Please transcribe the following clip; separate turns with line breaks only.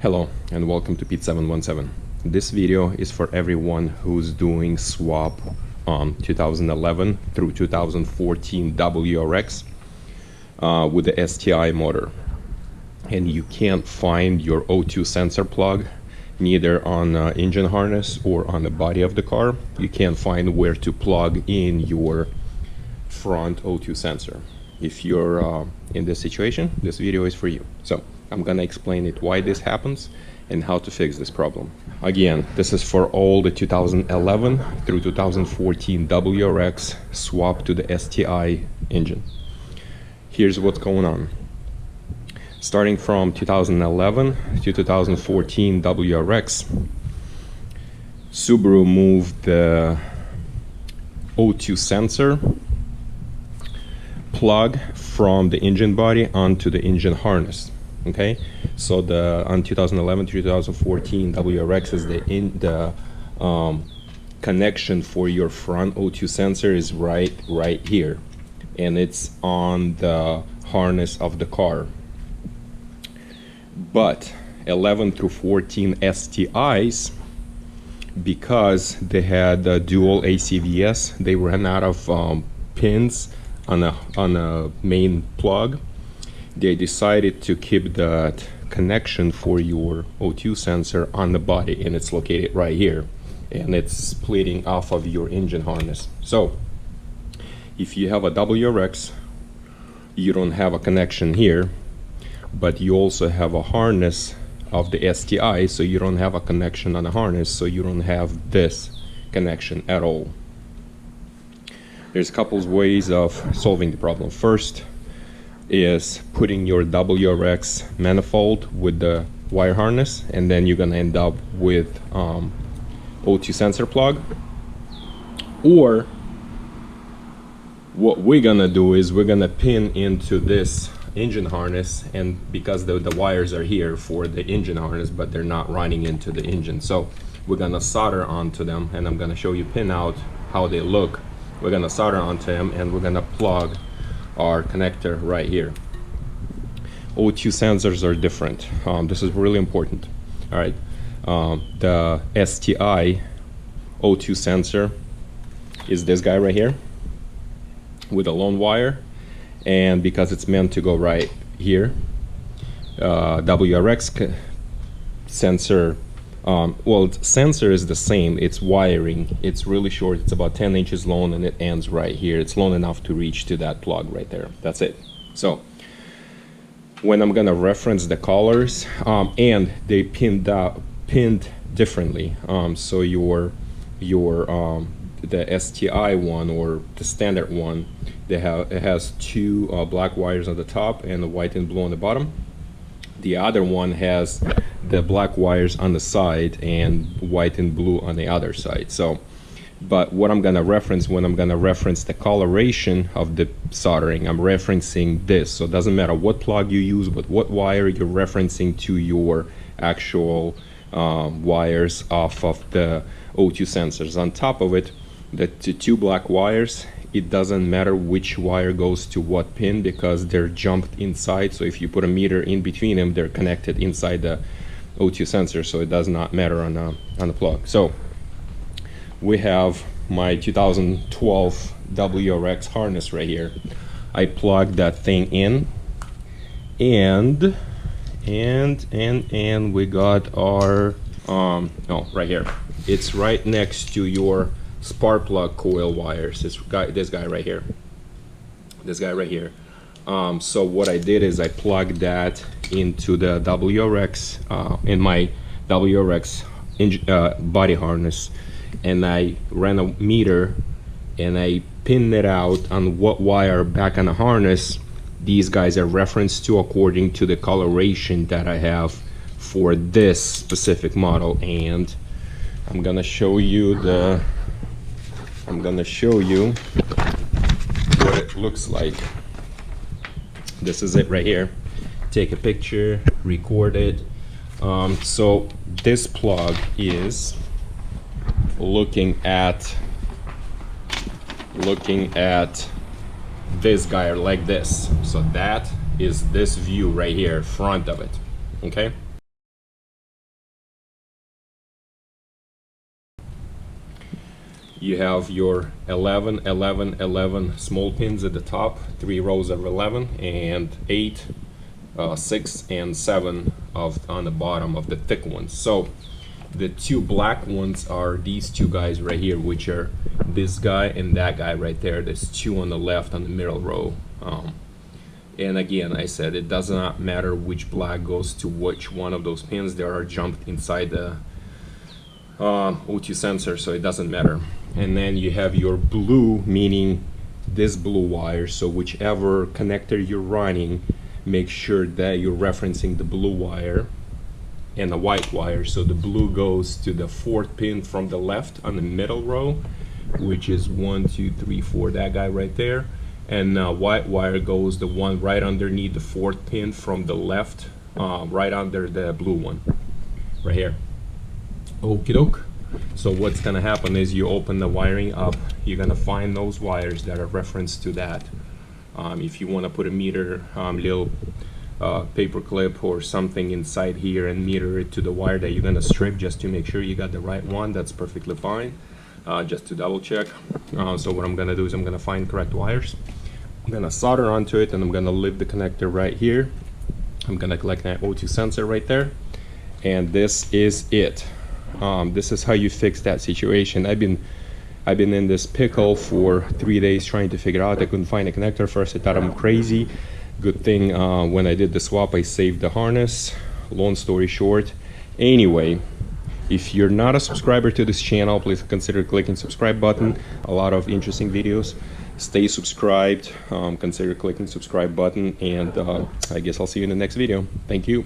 Hello and welcome to Pete 717. This video is for everyone who's doing swap 2011 through 2014 WRX with the STI motor, and you can't find your O2 sensor plug neither on engine harness or on the body of the car. You can't find where to plug in your front O2 sensor. If you're in this situation, this video is for you. So I'm gonna explain it why this happens and how to fix this problem. Again, this is for all the 2011 through 2014 WRX swap to the STI engine. Here's what's going on. Starting from 2011 to 2014 WRX, Subaru moved the O2 sensor plug from the engine body onto the engine harness. Okay, so on 2011 to 2014 WRX is the connection for your front O2 sensor is right here, and it's on the harness of the car. But 11 through 14 STIs, because they had dual ACVS, they ran out of pins on a main plug. They decided to keep that connection for your O2 sensor on the body, and it's located right here, and it's splitting off of your engine harness. So if you have a WRX, you don't have a connection here, but you also have a harness of the STI, so you don't have a connection on the harness, so you don't have this connection at all. There's a couple of ways of solving the problem. First is putting your WRX manifold with the wire harness, and then you're gonna end up with O2 sensor plug. Or what we're gonna do is we're gonna pin into this engine harness, and because the wires are here for the engine harness, but they're not running into the engine, so we're gonna solder onto them, and I'm gonna show you pin out how they look. We're gonna solder onto them, and we're gonna plug our connector right here. O2 sensors are different. This is really important. All right, the STI O2 sensor is this guy right here with a lone wire, and because it's meant to go right here, WRX sensor, well, sensor is the same, it's wiring, it's really short, it's about 10 inches long, and it ends right here. It's long enough to reach to that plug right there. That's it. So when I'm gonna reference the colors, and they pinned differently, so the STI one, or the standard one, it has two black wires on the top and the white and blue on the bottom. The other one has the black wires on the side and white and blue on the other side. So, but what I'm gonna reference when I'm gonna reference the coloration of the soldering, I'm referencing this. So it doesn't matter what plug you use, but what wire you're referencing to your actual wires off of the O2 sensors. On top of it, the two black wires, it doesn't matter which wire goes to what pin because they're jumped inside. So if you put a meter in between them, they're connected inside the O2 sensor, so it does not matter on the plug. So we have my 2012 WRX harness right here. I plugged that thing in, and we got our oh, right here. It's right next to your spark plug coil wires. This guy right here. So what I did is I plugged that into the WRX, in my WRX body harness, and I ran a meter and I pinned it out on what wire back on the harness these guys are referenced to according to the coloration that I have for this specific model. And I'm gonna show you what it looks like. This is it right here. Take a picture, record it. So this plug is looking at this guy like this. So that is this view right here, front of it. Okay. You have your 11, 11, 11 small pins at the top, 3 rows of 11, and 8, 6, and 7 on the bottom of the thick ones. So the 2 black ones are these 2 guys right here, which are this guy and that guy right there. There's 2 on the left on the middle row. And again, I said it does not matter which black goes to which one of those pins. They are jumped inside the O2 sensor, so it doesn't matter. And then you have your blue, meaning this blue wire. So whichever connector you're running, make sure that you're referencing the blue wire and the white wire. So the blue goes to the 4th pin from the left on the middle row, which is 1, 2, 3, 4, that guy right there. And white wire goes the one right underneath the 4th pin from the left, right under the blue one, right here. Okie doke. So what's gonna happen is you open the wiring up, you're gonna find those wires that are referenced to that. If you wanna put a meter, little paper clip or something inside here and meter it to the wire that you're gonna strip, just to make sure you got the right one, that's perfectly fine. Just to double check. So what I'm gonna do is I'm gonna find correct wires. I'm gonna solder onto it, and I'm gonna leave the connector right here. I'm gonna collect that O2 sensor right there, and this is it. This is how you fix that situation. I've been in this pickle for 3 days trying to figure out. I couldn't find a connector. First I thought I'm crazy. Good thing when I did the swap I saved the harness. Long story short, anyway, if you're not a subscriber to this channel, please consider clicking subscribe button. A lot of interesting videos. Stay subscribed, consider clicking subscribe button, and I guess I'll see you in the next video. Thank you.